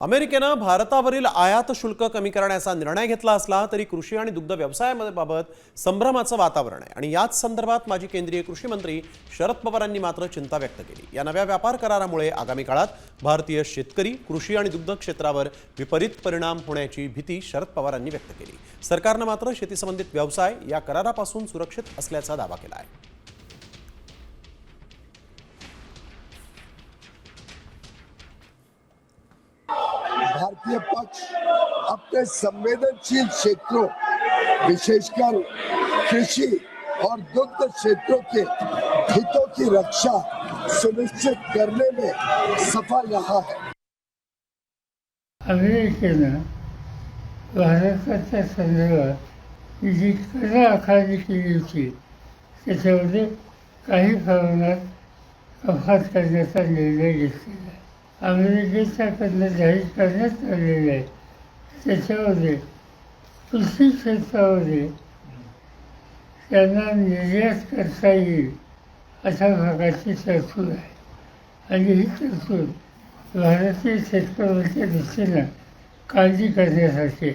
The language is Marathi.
अमेरिकेनं भारतावरील आयात शुल्क कमी करण्याचा निर्णय घेतला असला तरी कृषी आणि दुग्ध व्यवसायाबाबत संभ्रमाचं वातावरण आहे आणि याच संदर्भात माजी केंद्रीय कृषी मंत्री शरद पवारांनी मात्र चिंता व्यक्त केली। या नव्या व्यापार करारामुळे आगामी काळात भारतीय शेतकरी, कृषी आणि दुग्ध क्षेत्रावर विपरीत परिणाम होण्याची भीती शरद पवारांनी व्यक्त केली। सरकारनं मात्र शेती संबंधित व्यवसाय या करारापासून सुरक्षित असल्याचा दावा केला आहे। भारतीय पक्ष अपने संवेदनशील क्षेत्रों विशेषकर कृषि और दुग्ध क्षेत्रों के हितों की रक्षा सुनिश्चित करने में सफल रहा है। अमेरिकेनं भारताच्या संदर्भात जी कर आकारणी केली होती त्याच्यामध्ये काही प्रमाणात कपात करण्याचा निर्णय घेतलेला आहे। अमेरिकेच्याकडनं जाहीर करण्यात आलेलं आहे त्याच्यामध्ये कृषी क्षेत्रामध्ये त्यांना निर्यात करता येईल अशा प्रकारची तरतूद आहे आणि ही तरतूद भारतीय शेतकऱ्यांच्या दृष्टीनं काळजी करण्यासाठी